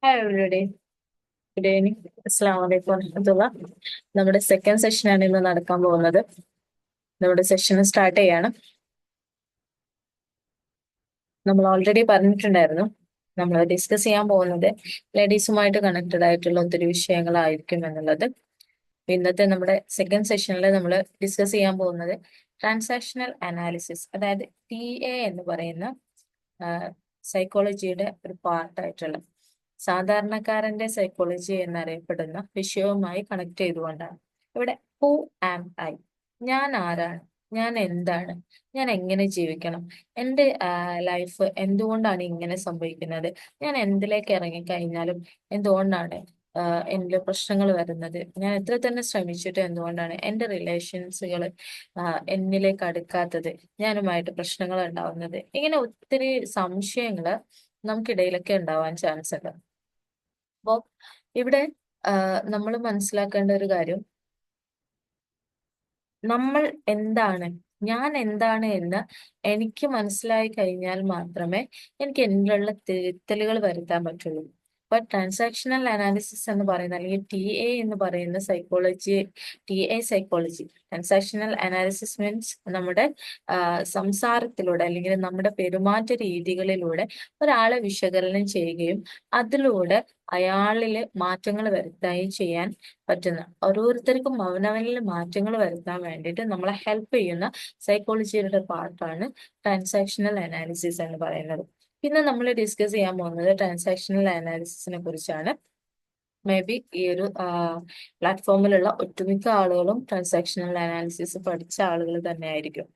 Hi everybody, good evening. അസ്സാം വലൈക്കും വറഹമത്തുള്ള. നമ്മുടെ സെക്കൻഡ് സെഷനാണ് ഇന്ന് നടക്കാൻ പോകുന്നത്. നമ്മുടെ സെഷൻ സ്റ്റാർട്ട് ചെയ്യാണ്. നമ്മൾ ഓൾറെഡി പറഞ്ഞിട്ടുണ്ടായിരുന്നു, നമ്മൾ ഡിസ്കസ് ചെയ്യാൻ പോകുന്നത് ലേഡീസുമായിട്ട് കണക്റ്റഡ് ആയിട്ടുള്ള ഒത്തിരി വിഷയങ്ങളായിരിക്കും എന്നുള്ളത്. ഇന്നത്തെ നമ്മുടെ സെക്കൻഡ് സെഷനിൽ നമ്മൾ ഡിസ്കസ് ചെയ്യാൻ പോകുന്നത് ട്രാൻസാക്ഷണൽ അനാലിസിസ്, അതായത് TA എന്ന് പറയുന്ന സൈക്കോളജിയുടെ ഒരു പാർട്ടായിട്ടുള്ള സാധാരണക്കാരന്റെ സൈക്കോളജി എന്നറിയപ്പെടുന്ന വിഷയവുമായി കണക്ട് ചെയ്തുകൊണ്ടാണ് ഇവിടെ ഹൂ ആം ഐ, ഞാൻ ആരാണ്, ഞാൻ എന്താണ്, ഞാൻ എങ്ങനെ ജീവിക്കണം, എൻ്റെ ലൈഫ് എന്തുകൊണ്ടാണ് ഇങ്ങനെ സംഭവിക്കുന്നത്, ഞാൻ എന്തിലേക്ക് ഇറങ്ങിക്കഴിഞ്ഞാലും എന്തുകൊണ്ടാണ് എന്നിൽ പ്രശ്നങ്ങൾ വരുന്നത്, ഞാൻ എത്ര തന്നെ ശ്രമിച്ചിട്ട് എന്തുകൊണ്ടാണ് എൻ്റെ റിലേഷൻസുകൾ എന്നിലേക്ക് അടുക്കാത്തത്, ഞാനുമായിട്ട് പ്രശ്നങ്ങൾ ഉണ്ടാവുന്നത്, ഇങ്ങനെ ഒത്തിരി സംശയങ്ങള് നമുക്കിടയിലൊക്കെ ഉണ്ടാവാൻ ചാൻസ് ഉണ്ട്. അപ്പോൾ ഇവിടെ നമ്മൾ മനസ്സിലാക്കേണ്ട ഒരു കാര്യം, നമ്മൾ എന്താണ്, ഞാൻ എന്താണ് എന്ന് എനിക്ക് മനസ്സിലായി കഴിഞ്ഞാൽ മാത്രമേ എനിക്ക് എന്നിലുള്ള തിരുത്തലുകൾ വരുത്താൻ പറ്റുള്ളൂ. അപ്പൊ ട്രാൻസാക്ഷണൽ അനാലിസിസ് എന്ന് പറയുന്ന, അല്ലെങ്കിൽ TA എന്ന് പറയുന്ന psychology, TA psychology, transactional analysis means നമ്മുടെ സംസാരത്തിലൂടെ അല്ലെങ്കിൽ നമ്മുടെ പെരുമാറ്റ രീതികളിലൂടെ ഒരാളെ വിശകലനം ചെയ്യുകയും അതിലൂടെ അയാളില് മാറ്റങ്ങൾ വരുത്തുകയും ചെയ്യാൻ പറ്റുന്ന, ഓരോരുത്തർക്കും അവനവനിൽ മാറ്റങ്ങൾ വരുത്താൻ വേണ്ടിയിട്ട് നമ്മളെ ഹെൽപ്പ് ചെയ്യുന്ന സൈക്കോളജിയുടെ പാർട്ടാണ് ട്രാൻസാക്ഷണൽ അനാലിസിസ് എന്ന് പറയുന്നത്. പിന്നെ നമ്മൾ ഡിസ്കസ് ചെയ്യാൻ പോകുന്നത് ട്രാൻസാക്ഷണൽ അനാലിസിസിനെ കുറിച്ചാണ്. മേ ബി ഈ ഒരു പ്ലാറ്റ്ഫോമിലുള്ള ഒട്ടുമിക്ക ആളുകളും ട്രാൻസാക്ഷണൽ അനാലിസിസ് പഠിച്ച ആളുകൾ തന്നെ ആയിരിക്കും.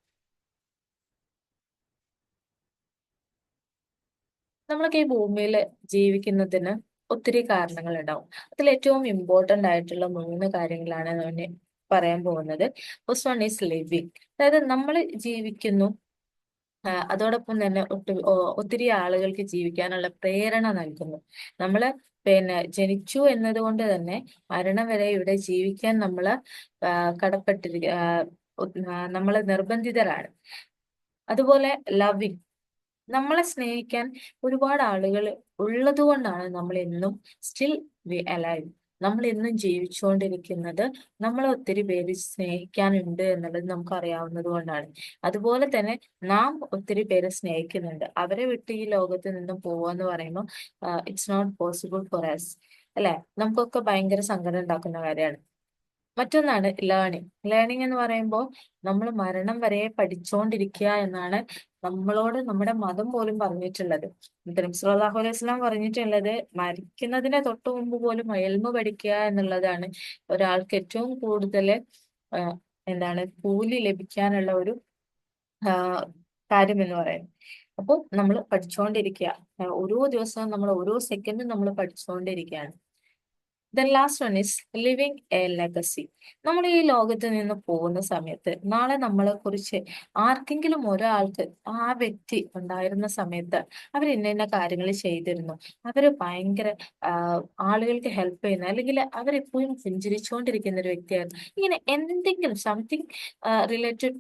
നമ്മളൊക്കെ ഈ ഭൂമിയിൽ ജീവിക്കുന്നതിന് ഒത്തിരി കാരണങ്ങൾ ഉണ്ടാവും. അതിൽ ഏറ്റവും ഇമ്പോർട്ടന്റ് ആയിട്ടുള്ള 3 കാര്യങ്ങളാണ് ഞാൻ പറയാൻ പോകുന്നത്. ഫസ്റ്റ് വൺ ഈസ് ലിവിങ്, അതായത് നമ്മൾ ജീവിക്കുന്നു, അതോടൊപ്പം തന്നെ ഒത്തിരി ആളുകൾക്ക് ജീവിക്കാനുള്ള പ്രേരണ നൽകുന്നു. നമ്മള് ജനിച്ചു എന്നതുകൊണ്ട് തന്നെ മരണം വരെ ഇവിടെ ജീവിക്കാൻ നമ്മള് കടപ്പെട്ടിരിക്ക നമ്മള് നിർബന്ധിതരാണ്. അതുപോലെ ലവിങ്, നമ്മളെ സ്നേഹിക്കാൻ ഒരുപാട് ആളുകൾ ഉള്ളത് കൊണ്ടാണ് നമ്മൾ എന്നും സ്റ്റിൽ വി അലൈവ്, നമ്മൾ എന്നും ജീവിച്ചുകൊണ്ടിരിക്കുന്നത്. നമ്മളെ ഒത്തിരി പേര് സ്നേഹിക്കാനുണ്ട് എന്നുള്ളത് നമുക്ക് അറിയാവുന്നത് കൊണ്ടാണ്. അതുപോലെ തന്നെ നാം ഒത്തിരി പേരെ സ്നേഹിക്കുന്നുണ്ട്. അവരെ വിട്ട് ഈ ലോകത്ത് നിന്നും പോവാന്ന് പറയുമ്പോൾ it's not possible for us, അല്ലെ? നമുക്കൊക്കെ ഭയങ്കര സങ്കടം ഉണ്ടാക്കുന്ന കാര്യമാണ്. മറ്റൊന്നാണ് ലേണിംഗ്. ലേണിംഗ് എന്ന് പറയുമ്പോൾ നമ്മൾ മരണം വരെ പഠിച്ചുകൊണ്ടിരിക്കുക എന്നാണ് നമ്മളോട് നമ്മുടെ മതം പോലും പറഞ്ഞിട്ടുള്ളത്. നബി സല്ലല്ലാഹു അലൈഹി വസല്ലം പറഞ്ഞിട്ടുള്ളത്, മരിക്കുന്നതിന് തൊട്ട് മുമ്പ് പോലും ഇൽമു പഠിക്കുക എന്നുള്ളതാണ് ഒരാൾക്ക് ഏറ്റവും കൂടുതൽ എന്താണ് കൂലി ലഭിക്കാനുള്ള ഒരു ആ, കാര്യം എന്ന് പറയുന്നത്. അപ്പോൾ നമ്മൾ പഠിച്ചുകൊണ്ടിരിക്കുക, ഓരോ ദിവസവും നമ്മൾ ഓരോ സെക്കൻഡും നമ്മൾ പഠിച്ചുകൊണ്ടിരിക്കുകയാണ്. The last one is living a legacy. നമ്മൾ ഈ ലോകത്ത് നിന്ന് പോകുന്ന സമയത്ത് നാളെ നമ്മളെ കുറിച്ച് ആർക്കെങ്കിലും ഒരാൾക്ക്, ആ വ്യക്തി ഉണ്ടായിരുന്ന സമയത്ത് അവർ ഇന്ന ഇന്ന കാര്യങ്ങൾ ചെയ്തിരുന്നു, അവര് ഭയങ്കര ആളുകൾക്ക് ഹെൽപ്പ് ചെയ്യുന്ന, അല്ലെങ്കിൽ അവരെപ്പോഴും പുഞ്ചിരിച്ചുകൊണ്ടിരിക്കുന്ന ഒരു വ്യക്തിയായിരുന്നു, ഇങ്ങനെ എന്തെങ്കിലും സംതിങ് റിലേറ്റഡ്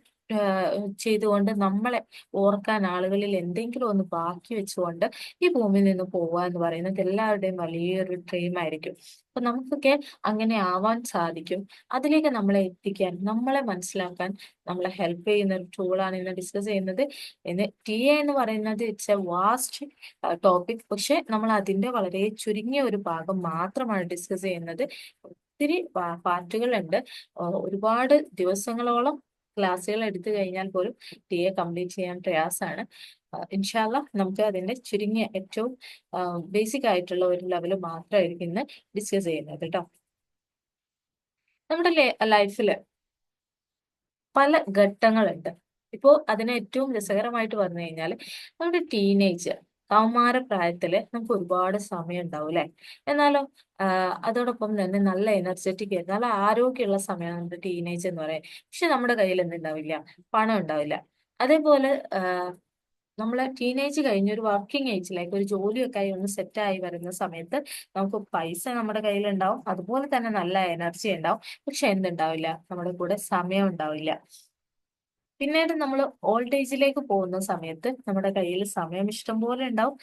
ചെയ്തുകൊണ്ട് നമ്മളെ ഓർക്കാൻ ആളുകളിൽ എന്തെങ്കിലും ഒന്ന് ബാക്കി വെച്ചുകൊണ്ട് ഈ ഭൂമിയിൽ നിന്ന് പോവുക എന്ന് പറയുന്നത് എല്ലാവരുടെയും വലിയൊരു ഡ്രീം ആയിരിക്കും. അപ്പൊ നമുക്കൊക്കെ അങ്ങനെ ആവാൻ സാധിക്കും. അതിലേക്ക് നമ്മളെ എത്തിക്കാൻ, നമ്മളെ മനസ്സിലാക്കാൻ നമ്മളെ ഹെൽപ്പ് ചെയ്യുന്ന ഒരു ടൂളാണ് ഇന്ന് ഡിസ്കസ് ചെയ്യുന്നത്. TA എന്ന് പറയുന്നത് ഇറ്റ്സ് എ വാസ്റ്റ് ടോപ്പിക്, പക്ഷെ നമ്മൾ അതിന്റെ വളരെ ചുരുങ്ങിയ ഒരു ഭാഗം മാത്രമാണ് ഡിസ്കസ് ചെയ്യുന്നത്. ഒത്തിരി പാർട്ടുകളുണ്ട്. ഒരുപാട് ദിവസങ്ങളോളം ക്ലാസ്സുകൾ എടുത്തു കഴിഞ്ഞാൽ പോലും TA കംപ്ലീറ്റ് ചെയ്യാൻ പ്രയാസമാണ്. ഇൻഷാല്ല നമുക്ക് അതിന്റെ ചുരുങ്ങിയ ഏറ്റവും ബേസിക് ആയിട്ടുള്ള ഒരു ലെവൽ മാത്രമായിരിക്കും ഇന്ന് ഡിസ്കസ് ചെയ്യുന്നത് കേട്ടോ. നമ്മുടെ ലൈഫില് പല ഘട്ടങ്ങളുണ്ട്. ഇപ്പോ അതിന് ഏറ്റവും രസകരമായിട്ട് പറഞ്ഞു കഴിഞ്ഞാൽ നമ്മുടെ ടീനേജ്, കൗമാര പ്രായത്തില് നമുക്ക് ഒരുപാട് സമയം ഉണ്ടാവും അല്ലെ? എന്നാലോ അതോടൊപ്പം തന്നെ നല്ല എനർജറ്റിക് ആയിട്ട് നല്ല ആരോഗ്യമുള്ള സമയമാണ് നമ്മുടെ ടീനേജ് എന്ന് പറയാം. പക്ഷെ നമ്മുടെ കയ്യിൽ എന്തുണ്ടാവില്ല, പണം ഉണ്ടാവില്ല. അതേപോലെ നമ്മളെ ടീനേജ് കഴിഞ്ഞ് ഒരു വർക്കിംഗ് ഏജിലേക്ക്, ഒരു ജോലിയൊക്കെ ആയി ഒന്ന് സെറ്റ് ആയി വരുന്ന സമയത്ത് നമുക്ക് പൈസ നമ്മുടെ കയ്യിലുണ്ടാവും, അതുപോലെ തന്നെ നല്ല എനർജി ഉണ്ടാവും. പക്ഷെ എന്തുണ്ടാവില്ല, നമ്മുടെ കൂടെ സമയം ഉണ്ടാവില്ല. പിന്നീട് നമ്മൾ ഓൾഡ് ഏജിലേക്ക് പോകുന്ന സമയത്ത് നമ്മുടെ കയ്യിൽ സമയം ഇഷ്ടം പോലെ ഉണ്ടാവും,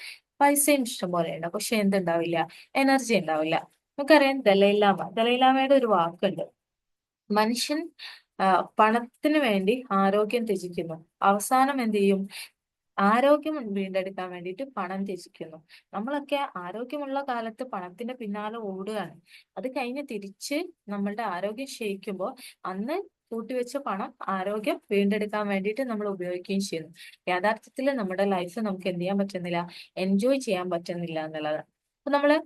പൈസയും ഇഷ്ടം പോലെ ഉണ്ടാവും, പക്ഷെ എന്തുണ്ടാവില്ല, എനർജി ഉണ്ടാവില്ല. നമുക്കറിയാം ദലൈലാമയുടെ ഒരു വാക്കുണ്ട്, മനുഷ്യൻ ആ, പണത്തിന് വേണ്ടി ആരോഗ്യം ത്യജിക്കുന്നു, അവസാനം എന്ത് ചെയ്യും, ആരോഗ്യം വീണ്ടെടുക്കാൻ വേണ്ടിയിട്ട് പണം ത്യജിക്കുന്നു. നമ്മളൊക്കെ ആരോഗ്യമുള്ള കാലത്ത് പണത്തിന്റെ പിന്നാലെ ഓടുകയാണ്. അത് കഴിഞ്ഞ് തിരിച്ച് നമ്മളുടെ ആരോഗ്യം ക്ഷയിക്കുമ്പോൾ അന്ന് കൂട്ടിവെച്ച പണം ആരോഗ്യം വീണ്ടെടുക്കാൻ വേണ്ടിയിട്ട് നമ്മൾ ഉപയോഗിക്കുകയും ചെയ്യുന്നു. യാഥാർത്ഥ്യത്തിൽ നമ്മുടെ ലൈഫ് നമുക്ക് എന്ത് ചെയ്യാൻ പറ്റുന്നില്ല, എൻജോയ് ചെയ്യാൻ പറ്റുന്നില്ല എന്നുള്ളതാണ്. അപ്പൊ നമ്മള്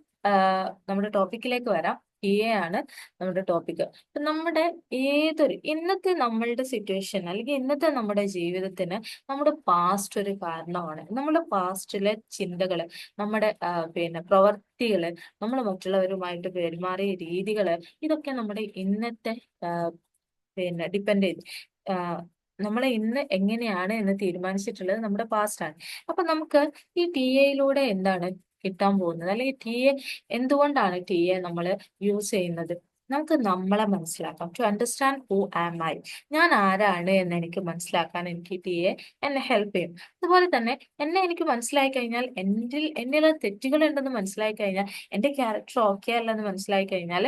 നമ്മുടെ ടോപ്പിക്കിലേക്ക് വരാം. ടി എ ആണ് നമ്മുടെ ടോപ്പിക്. അപ്പൊ നമ്മുടെ ഇന്നത്തെ നമ്മളുടെ സിറ്റുവേഷൻ അല്ലെങ്കിൽ ഇന്നത്തെ നമ്മുടെ ജീവിതത്തിന് നമ്മുടെ പാസ്റ്റ് ഒരു കാരണമാണ്. നമ്മുടെ പാസ്റ്റിലെ ചിന്തകള്, നമ്മുടെ പ്രവർത്തികള്, നമ്മൾ മറ്റുള്ളവരുമായിട്ട് പെരുമാറിയ രീതികള്, ഇതൊക്കെ നമ്മുടെ ഇന്നത്തെ ആ, ഡിപ്പെൻഡ് ചെയ്ത് നമ്മളെ ഇന്ന് എങ്ങനെയാണ് എന്ന് തീരുമാനിച്ചിട്ടുള്ളത് നമ്മുടെ പാസ്റ്റ് ആണ്. അപ്പൊ നമുക്ക് ഈ ടി എയിലൂടെ എന്താണ് കിട്ടാൻ പോകുന്നത്, അല്ലെങ്കിൽ ടി എ എന്തുകൊണ്ടാണ് ടി എ നമ്മൾ യൂസ് ചെയ്യുന്നത്? നമുക്ക് നമ്മളെ മനസ്സിലാക്കാം. To understand who am I, ഞാൻ ആരാണ് എന്ന് എനിക്ക് മനസ്സിലാക്കാൻ എനിക്ക് ടി എ എന്നെ ഹെൽപ്പ് ചെയ്യും. അതുപോലെ തന്നെ എനിക്ക് മനസ്സിലായി കഴിഞ്ഞാൽ, എന്നിലെ തെറ്റുകൾ ഉണ്ടെന്ന് മനസ്സിലായി കഴിഞ്ഞാൽ, എന്റെ ക്യാരക്ടർ ഓക്കെ അല്ലെന്ന് മനസ്സിലായി കഴിഞ്ഞാൽ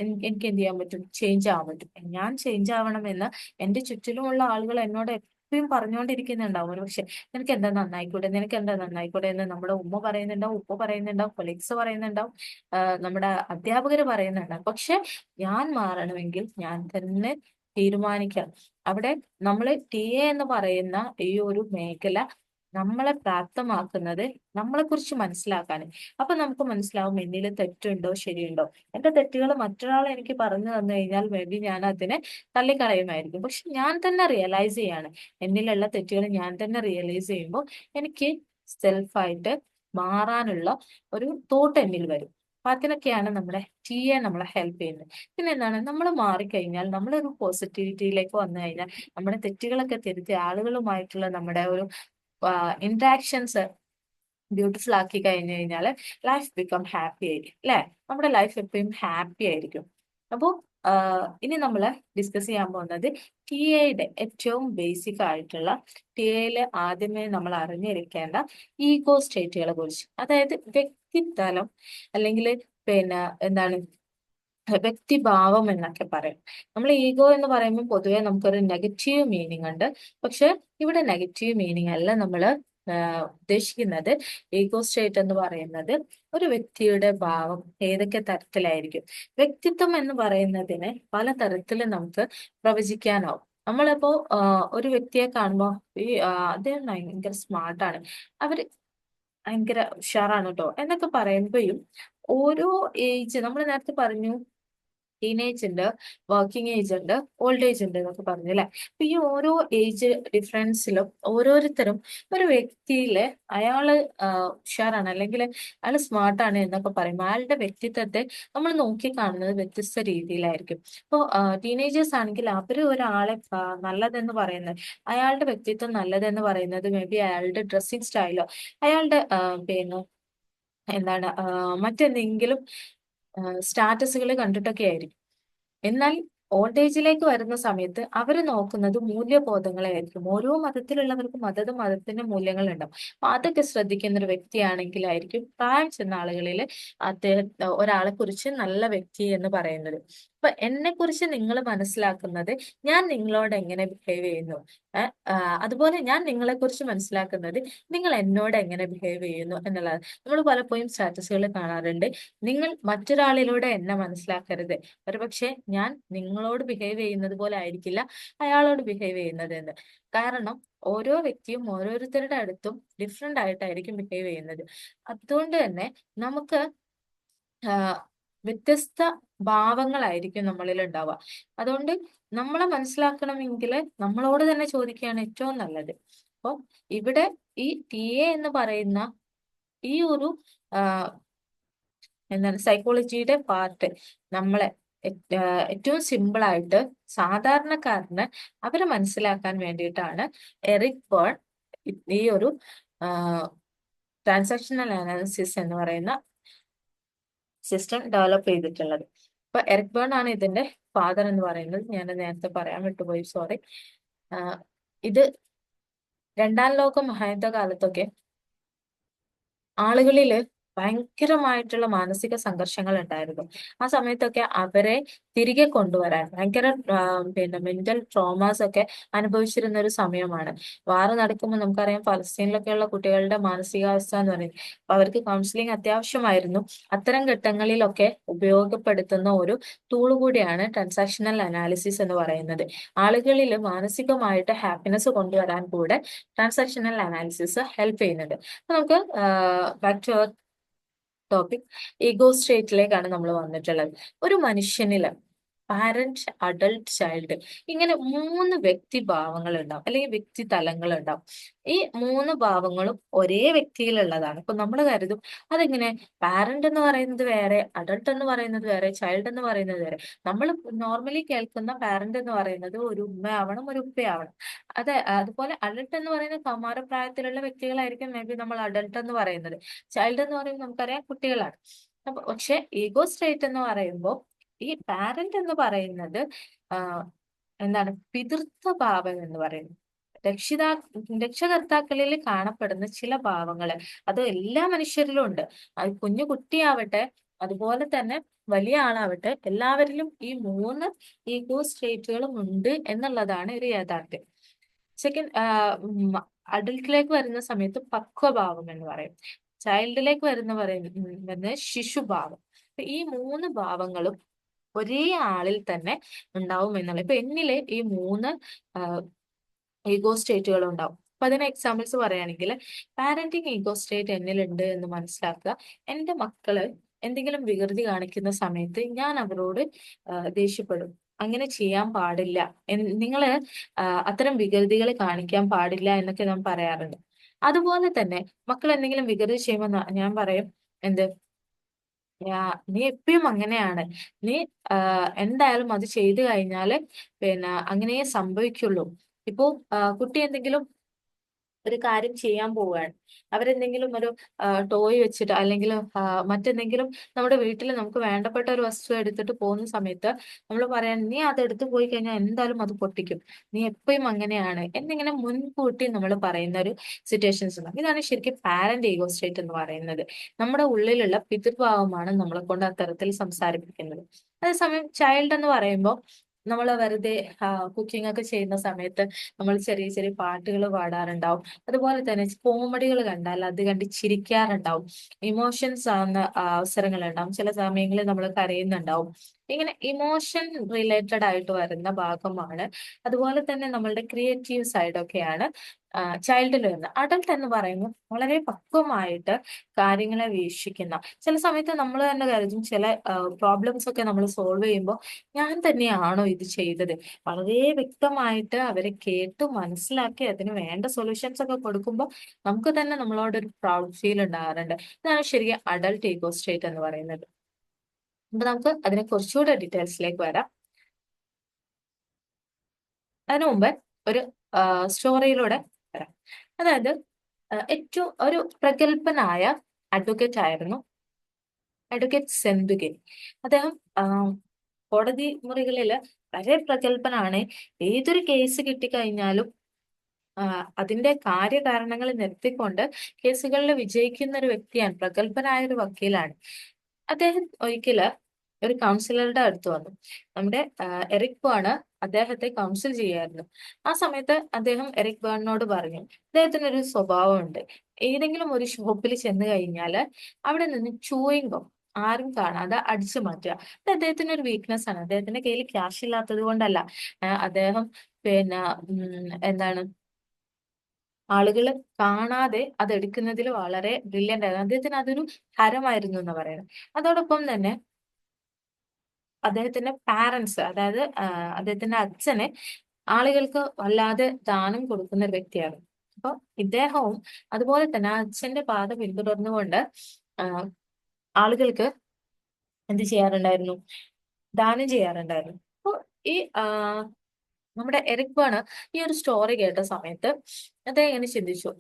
എനിക്ക് എന്ത് ചെയ്യാൻ പറ്റും, ചേഞ്ച് ആവാൻ പറ്റും. ഞാൻ ചേഞ്ച് ആവണമെന്ന് എന്റെ ചുറ്റിലുമുള്ള ആളുകൾ എന്നോട് എപ്പോഴും പറഞ്ഞുകൊണ്ടിരിക്കുന്നുണ്ടാവും. ഒരു പക്ഷെ നിനക്ക് എന്താ നന്നായിക്കൂടെ, നിനക്ക് എന്താ നന്നായിക്കൂടെ എന്ന് നമ്മുടെ ഉമ്മ പറയുന്നുണ്ടാവും, ഉപ്പ പറയുന്നുണ്ടാവും, കൊളീഗ്സ് പറയുന്നുണ്ടാവും, നമ്മുടെ അധ്യാപകർ പറയുന്നുണ്ടാവും. പക്ഷെ ഞാൻ മാറണമെങ്കിൽ ഞാൻ തന്നെ തീരുമാനിക്കണം. അവിടെ നമ്മൾ ടി എ എന്ന് പറയുന്ന ഈ ഒരു മേഖല നമ്മളെ പ്രാപ്തമാക്കുന്നത് നമ്മളെ കുറിച്ച് മനസ്സിലാക്കാൻ. അപ്പൊ നമുക്ക് മനസ്സിലാവും എന്നിൽ തെറ്റുണ്ടോ ശരിയുണ്ടോ. എന്റെ തെറ്റുകൾ മറ്റൊരാൾ എനിക്ക് പറഞ്ഞു തന്നു കഴിഞ്ഞാൽ മേ ബി ഞാൻ അതിനെ തള്ളിക്കളയുമായിരിക്കും. പക്ഷെ ഞാൻ തന്നെ റിയലൈസ് ചെയ്യാണ്, എന്നിലുള്ള തെറ്റുകൾ ഞാൻ തന്നെ റിയലൈസ് ചെയ്യുമ്പോൾ എനിക്ക് സെൽഫായിട്ട് മാറാനുള്ള ഒരു തോട്ട് എന്നിൽ വരും. അപ്പൊ അതിനൊക്കെയാണ് നമ്മുടെ ടി എ നമ്മളെ ഹെൽപ്പ് ചെയ്യുന്നത്. പിന്നെ എന്താണ്, നമ്മൾ മാറിക്കഴിഞ്ഞാൽ, നമ്മളൊരു പോസിറ്റിവിറ്റിയിലേക്ക് വന്നു കഴിഞ്ഞാൽ, നമ്മുടെ തെറ്റുകളൊക്കെ തിരുത്തി ആളുകളുമായിട്ടുള്ള നമ്മുടെ ഒരു ഇന്ററാക്ഷൻസ് ബ്യൂട്ടിഫുൾ ആക്കി കഴിഞ്ഞു കഴിഞ്ഞാൽ ലൈഫ് ബിക്കം ഹാപ്പി ആയിരിക്കും, അല്ലെ? നമ്മുടെ ലൈഫ് എപ്പോഴും ഹാപ്പി ആയിരിക്കും. അപ്പോ ഇനി നമ്മൾ ഡിസ്കസ് ചെയ്യാൻ പോകുന്നത് ടി എയുടെ ഏറ്റവും ബേസിക് ആയിട്ടുള്ള, ടി എയിൽ ആദ്യമേ നമ്മൾ അറിഞ്ഞിരിക്കേണ്ട ഈഗോ സ്റ്റേറ്റുകളെ കുറിച്ച്. അതായത് വ്യക്തിതലം, അല്ലെങ്കിൽ എന്താണ് വ്യക്തിഭാവം എന്നൊക്കെ പറയും. നമ്മൾ ഈഗോ എന്ന് പറയുമ്പോൾ പൊതുവെ നമുക്കൊരു നെഗറ്റീവ് മീനിങ് ഉണ്ട്. പക്ഷെ ഇവിടെ നെഗറ്റീവ് മീനിങ് അല്ല നമ്മൾ ഉദ്ദേശിക്കുന്നത്. ഈഗോ സ്റ്റേറ്റ് എന്ന് പറയുന്നത് ഒരു വ്യക്തിയുടെ ഭാവം ഏതൊക്കെ തരത്തിലായിരിക്കും. വ്യക്തിത്വം എന്ന് പറയുന്നതിനെ പല തരത്തിൽ നമുക്ക് പ്രവചിക്കാനാവും. നമ്മളിപ്പോ ഒരു വ്യക്തിയെ കാണുമ്പോൾ അദ്ദേഹം ഭയങ്കര സ്മാർട്ടാണ്, അവര് ഭയങ്കര ഉഷാറാണ് കേട്ടോ എന്നൊക്കെ പറയുമ്പോഴും, ഓരോ ഏജ് നമ്മൾ നേരത്തെ പറഞ്ഞു, ടീനേജ് ഉണ്ട്, വർക്കിംഗ് ഏജ് ഉണ്ട്, ഓൾഡ് ഏജ് ഉണ്ട് എന്നൊക്കെ പറഞ്ഞു അല്ലെ. അപ്പൊ ഈ ഓരോ ഏജ് ഡിഫറൻസിലും ഓരോരുത്തരും ഒരു വ്യക്തിയിലെ അയാള് ഉഷാറാണ് അല്ലെങ്കിൽ അയാൾ സ്മാർട്ടാണ് എന്നൊക്കെ പറയുമ്പോൾ അയാളുടെ വ്യക്തിത്വത്തെ നമ്മൾ നോക്കി കാണുന്നത് വ്യത്യസ്ത രീതിയിലായിരിക്കും. ഇപ്പോൾ ടീനേജേഴ്സ് ആണെങ്കിൽ അവര് ഒരാളെ നല്ലതെന്ന് പറയുന്നത്, അയാളുടെ വ്യക്തിത്വം നല്ലതെന്ന് പറയുന്നത് മേ ബി അയാളുടെ ഡ്രസ്സിങ് സ്റ്റൈലോ, അയാളുടെ എന്താണ് മറ്റെന്തെങ്കിലും സ്റ്റാറ്റസുകൾ കണ്ടിട്ടൊക്കെ ആയിരിക്കും. എന്നാൽ ഓൾഡ് ഏജിലേക്ക് വരുന്ന സമയത്ത് അവർ നോക്കുന്നത് മൂല്യബോധങ്ങളായിരിക്കും. ഓരോ മതത്തിലുള്ളവർക്കും മതത്തിന്റെ മൂല്യങ്ങൾ ഉണ്ടാവും. അപ്പൊ അതൊക്കെ ശ്രദ്ധിക്കുന്ന ഒരു വ്യക്തിയാണെങ്കിലായിരിക്കും പ്രായം ചെന്ന ആളുകളിൽ അദ്ദേഹം ഒരാളെ കുറിച്ച് നല്ല വ്യക്തി എന്ന് പറയുന്നത്. അപ്പൊ എന്നെ കുറിച്ച് നിങ്ങൾ മനസ്സിലാക്കുന്നത് ഞാൻ നിങ്ങളോട് എങ്ങനെ ബിഹേവ് ചെയ്യുന്നു, അതുപോലെ ഞാൻ നിങ്ങളെ കുറിച്ച് മനസ്സിലാക്കുന്നത് നിങ്ങൾ എന്നോട് എങ്ങനെ ബിഹേവ് ചെയ്യുന്നു എന്നുള്ളത്. നമ്മൾ പലപ്പോഴും സ്റ്റാറ്റസുകൾ കാണാറുണ്ട്, നിങ്ങൾ മറ്റൊരാളിലൂടെ എന്നെ മനസ്സിലാക്കരുത്, ഒരുപക്ഷെ ഞാൻ നിങ്ങളോട് ബിഹേവ് ചെയ്യുന്നത് പോലെ ആയിരിക്കില്ല അയാളോട് ബിഹേവ് ചെയ്യുന്നത് എന്ന്. കാരണം ഓരോ വ്യക്തിയും ഓരോരുത്തരുടെ അടുത്തും ഡിഫറെന്റ് ആയിട്ടായിരിക്കും ബിഹേവ് ചെയ്യുന്നത്. അതുകൊണ്ട് തന്നെ നമുക്ക് വ്യത്യസ്ത ഭാവങ്ങളായിരിക്കും നമ്മളിൽ ഉണ്ടാവുക. അതുകൊണ്ട് നമ്മളെ മനസ്സിലാക്കണമെങ്കിൽ നമ്മളോട് തന്നെ ചോദിക്കുകയാണ് ഏറ്റവും നല്ലത്. അപ്പോൾ ഇവിടെ ഈ ടി എ എന്ന് പറയുന്ന ഈ ഒരു എന്താണ് സൈക്കോളജിയുടെ പാർട്ട് നമ്മളെ ഏറ്റവും സിമ്പിൾ ആയിട്ട് സാധാരണക്കാരന് അവരെ മനസ്സിലാക്കാൻ വേണ്ടിയിട്ടാണ് എറിക് ബേൺ ഈ ഒരു ട്രാൻസാക്ഷണൽ അനാലിസിസ് എന്ന് പറയുന്ന സിസ്റ്റം ഡെവലപ്പ് ചെയ്തിട്ടുള്ളത്. അപ്പൊ എറിക് ബേൺ ആണ് ഇതിന്റെ ഫാദർ എന്ന് പറയുന്നത്. ഞാൻ നേരത്തെ പറയാൻ വിട്ടുപോയി, സോറി. ഇത് രണ്ടാം ലോക മഹായുദ്ധ കാലത്തൊക്കെ ആളുകളില് ഭയങ്കരമായിട്ടുള്ള മാനസിക സംഘർഷങ്ങൾ ഉണ്ടായിരുന്നു. ആ സമയത്തൊക്കെ അവരെ തിരികെ കൊണ്ടുവരാൻ ഭയങ്കര പിന്നെ മെന്റൽ ട്രോമാസ് ഒക്കെ അനുഭവിച്ചിരുന്ന ഒരു സമയമാണ്. വാറ് നടക്കുമ്പോൾ നമുക്കറിയാം ഫലസ്തീനിലൊക്കെയുള്ള കുട്ടികളുടെ മാനസികാവസ്ഥ എന്ന് പറയുന്നത്. അപ്പൊ അവർക്ക് കൗൺസിലിംഗ് അത്യാവശ്യമായിരുന്നു. അത്തരം ഘട്ടങ്ങളിലൊക്കെ ഉപയോഗപ്പെടുത്തുന്ന ഒരു ടൂൾ കൂടിയാണ് ട്രാൻസാക്ഷണൽ അനാലിസിസ് എന്ന് പറയുന്നത്. ആളുകളിൽ മാനസികമായിട്ട് ഹാപ്പിനെസ് കൊണ്ടുവരാൻ കൂടെ ട്രാൻസാക്ഷണൽ അനാലിസിസ് ഹെൽപ്പ് ചെയ്യുന്നുണ്ട്. അപ്പൊ നമുക്ക് ബാക്ക് ടു ടോപ്പിക്, ഈഗോ സ്റ്റേറ്റിലേക്കാണ് നമ്മൾ വന്നിട്ടുള്ളത്. ഒരു മനുഷ്യനില് പാരന്റ്, അഡൾട്ട്, ചൈൽഡ്, ഇങ്ങനെ മൂന്ന് വ്യക്തിഭാവങ്ങൾ ഉണ്ടാവും, അല്ലെങ്കിൽ വ്യക്തി തലങ്ങൾ ഉണ്ടാവും. ഈ മൂന്ന് ഭാവങ്ങളും ഒരേ വ്യക്തിയിലുള്ളതാണ്. ഇപ്പൊ നമ്മൾ കരുതും അതെങ്ങനെ, പാരന്റ് എന്ന് പറയുന്നത് വേറെ, അഡൾട്ട് എന്ന് പറയുന്നത് വേറെ, ചൈൽഡ് എന്ന് പറയുന്നത് വേറെ. നമ്മൾ നോർമലി കേൾക്കുന്ന പാരന്റ് എന്ന് പറയുന്നത് ഒരു ഉമ്മയാവണം, ഒരു ഉപ്പയാവണം. അതെ, അതുപോലെ അഡൾട്ട് എന്ന് പറയുന്നത് കൗമാരപ്രായത്തിലുള്ള വ്യക്തികളായിരിക്കും മേ ബി നമ്മൾ അഡൾട്ട് എന്ന് പറയുന്നത്. ചൈൽഡ് എന്ന് പറയുമ്പോൾ നമുക്കറിയാം കുട്ടികളാണ്. അപ്പൊ പക്ഷെ ഈഗോ സ്റ്റേറ്റ് എന്ന് പറയുമ്പോൾ ഈ പാരന്റ് എന്ന് പറയുന്നത് ആ, എന്താണ്, പിതൃത്വ ഭാവം എന്ന് പറയുന്നത്. രക്ഷിതാ രക്ഷകർത്താക്കളിൽ കാണപ്പെടുന്ന ചില ഭാവങ്ങള്, അത് എല്ലാ മനുഷ്യരിലും ഉണ്ട്. അത് കുഞ്ഞു കുട്ടിയാവട്ടെ, അതുപോലെ തന്നെ വലിയ ആളാവട്ടെ, എല്ലാവരിലും ഈ മൂന്ന് ഈഗോ സ്റ്റേറ്റുകളും ഉണ്ട് എന്നുള്ളതാണ് ഒരു യാഥാർത്ഥ്യം. സെക്കൻഡ്, അഡൽട്ടിലേക്ക് വരുന്ന സമയത്ത് പക്വഭാവം എന്ന് പറയും. ചൈൽഡിലേക്ക് വരുന്നത് ശിശുഭാവം. അപ്പൊ ഈ മൂന്ന് ഭാവങ്ങളും ഒരേ ആളിൽ തന്നെ ഉണ്ടാവും എന്നുള്ളത്. ഇപ്പൊ എന്നില് ഈ മൂന്ന് ഈഗോ സ്റ്റേറ്റുകൾ ഉണ്ടാവും. അപ്പൊ അതിന് എക്സാമ്പിൾസ് പറയുകയാണെങ്കിൽ, പാരന്റിങ് ഈഗോ സ്റ്റേറ്റ് എന്നിലുണ്ട് എന്ന് മനസ്സിലാക്കുക. എന്റെ മക്കള് എന്തെങ്കിലും വികൃതി കാണിക്കുന്ന സമയത്ത് ഞാൻ അവരോട് ദേഷ്യപ്പെടും. അങ്ങനെ ചെയ്യാൻ പാടില്ല, നിങ്ങള് അത്തരം വികൃതികൾ കാണിക്കാൻ പാടില്ല എന്നൊക്കെ ഞാൻ പറയാറുണ്ട്. അതുപോലെ തന്നെ മക്കൾ എന്തെങ്കിലും വികൃതി ചെയ്യുമ്പോൾ ഞാൻ പറയും, എന്ത്, നീ എപ്പോഴും അങ്ങനെയാണ്, നീ എന്തായാലും അത് ചെയ്തു കഴിഞ്ഞാല് പിന്നെ അങ്ങനെയേ സംഭവിക്കുള്ളൂ. ഇപ്പോ കുട്ടി എന്തെങ്കിലും ഒരു കാര്യം ചെയ്യാൻ പോവുകയാണ്, അവരെന്തെങ്കിലും ഒരു ടോയ് വെച്ചിട്ട് അല്ലെങ്കിൽ മറ്റെന്തെങ്കിലും നമ്മുടെ വീട്ടിൽ നമുക്ക് വേണ്ടപ്പെട്ട ഒരു വസ്തു എടുത്തിട്ട് പോകുന്ന സമയത്ത് നമ്മൾ പറയാൻ, നീ അത് എടുത്തു പോയി കഴിഞ്ഞാൽ എന്തായാലും അത് പൊട്ടിക്കും, നീ എപ്പോഴും അങ്ങനെയാണ് എന്നിങ്ങനെ മുൻകൂട്ടി നമ്മൾ പറയുന്ന ഒരു സിറ്റുവേഷൻസ് ഉണ്ട്. ഇതാണ് ശരിക്കും പാരന്റ് ഈഗോ സ്റ്റേറ്റ് എന്ന് പറയുന്നത്. നമ്മുടെ ഉള്ളിലുള്ള പിതൃഭാവമാണ് നമ്മളെ കൊണ്ട് അത്തരത്തിൽ സംസാരിപ്പിക്കുന്നത്. അതേസമയം ചൈൽഡ് എന്ന് പറയുമ്പോൾ നമ്മൾ വെറുതെ കുക്കിംഗ് ഒക്കെ ചെയ്യുന്ന സമയത്ത് നമ്മൾ ചെറിയ ചെറിയ പാട്ടുകൾ പാടാറുണ്ടാവും. അതുപോലെ തന്നെ കോമഡികൾ കണ്ടാൽ അത് കണ്ട് ചിരിക്കാറുണ്ടാവും. ഇമോഷൻസ് ആവുന്ന അവസരങ്ങളുണ്ടാവും. ചില സമയങ്ങളിൽ നമ്മൾ കരയുന്നുണ്ടാവും. ഇങ്ങനെ ഇമോഷൻ റിലേറ്റഡ് ആയിട്ട് വരുന്ന ഭാഗമാണ്. അതുപോലെ തന്നെ നമ്മളുടെ ക്രിയേറ്റീവ് സൈഡൊക്കെയാണ് ചൈൽഡിൽ വരുന്നത്. അഡൾട്ട് എന്ന് പറയുമ്പോൾ വളരെ പക്വമായിട്ട് കാര്യങ്ങളെ വീക്ഷിക്കുന്ന, ചില സമയത്ത് നമ്മൾ തന്നെ കരുതും ചില പ്രോബ്ലംസ് ഒക്കെ നമ്മൾ സോൾവ് ചെയ്യുമ്പോൾ ഞാൻ തന്നെയാണോ ഇത് ചെയ്തത്, വളരെ വ്യക്തമായിട്ട് അവരെ കേട്ട് മനസ്സിലാക്കി അതിന് വേണ്ട സൊല്യൂഷൻസ് ഒക്കെ കൊടുക്കുമ്പോൾ നമുക്ക് തന്നെ നമ്മളോടൊരു പ്രൗഡ് ഫീൽ ഉണ്ടാകാറുണ്ട്. ഇതാണ് ശരിക്കും അഡൾട്ട് ഈഗോ സ്റ്റേറ്റ് എന്ന് പറയുന്നത്. അപ്പൊ നമുക്ക് അതിനെ കുറച്ചുകൂടെ ഡീറ്റെയിൽസിലേക്ക് വരാം. അതിനു മുമ്പ് ഒരു സ്റ്റോറിയിലൂടെ വരാം. അതായത് ഏറ്റവും ഒരു പ്രഗത്ഭനായ അഡ്വക്കേറ്റ് ആയിരുന്നു അഡ്വക്കേറ്റ് സെന്തുകി. അദ്ദേഹം കോടതി മുറികളിൽ വളരെ പ്രഗത്ഭനാണ്. ഏതൊരു കേസ് കിട്ടിക്കഴിഞ്ഞാലും അതിന്റെ കാര്യകാരണങ്ങൾ നിർത്തിക്കൊണ്ട് കേസുകളിൽ വിജയിക്കുന്ന ഒരു വ്യക്തിയാണ്, പ്രഗത്ഭനായ ഒരു വക്കീലാണ്. അദ്ദേഹം ഒരിക്കല് ഒരു കൗൺസിലറുടെ അടുത്ത് വന്നു. നമ്മുടെ എറിക് ബേണ് അദ്ദേഹത്തെ കൗൺസിൽ ചെയ്യായിരുന്നു. ആ സമയത്ത് അദ്ദേഹം എറിക് ബേണിനോട് പറഞ്ഞു, അദ്ദേഹത്തിന് ഒരു സ്വഭാവമുണ്ട്. ഏതെങ്കിലും ഒരു ഷോപ്പിൽ ചെന്ന് കഴിഞ്ഞാൽ അവിടെ നിന്ന് ചൂയിങ് ഗം ആരും കാണാതെ അടിച്ചു മാറ്റുക. അത് അദ്ദേഹത്തിന് ഒരു വീക്ക്നെസ് ആണ്. അദ്ദേഹത്തിന്റെ കയ്യിൽ ക്യാഷ് ഇല്ലാത്തത് കൊണ്ടല്ല. അദ്ദേഹം പിന്നെ എന്താണ്, ആളുകൾ കാണാതെ അത് എടുക്കുന്നതിൽ വളരെ ബ്രില്യന്റ് ആയിരുന്നു. അദ്ദേഹത്തിന് അതൊരു ഹരമായിരുന്നു എന്ന് പറയുന്നത്. അതോടൊപ്പം തന്നെ അദ്ദേഹത്തിന്റെ പാരന്റ്സ്, അതായത് അദ്ദേഹത്തിന്റെ അച്ഛന് ആളുകൾക്ക് വല്ലാതെ ദാനം കൊടുക്കുന്ന ഒരു വ്യക്തിയാണ്. അപ്പൊ ഇദ്ദേഹവും അതുപോലെ തന്നെ ആ അച്ഛന്റെ പാത പിന്തുടർന്നുകൊണ്ട് ആ, ആളുകൾക്ക് എന്ത് ചെയ്യാറുണ്ടായിരുന്നു, ദാനം ചെയ്യാറുണ്ടായിരുന്നു. അപ്പൊ ഈ നമ്മുടെ എറിക് ബേണ് ഈ ഒരു സ്റ്റോറി കേട്ട സമയത്ത് അദ്ദേഹം ഇങ്ങനെ ചിന്തിച്ചു,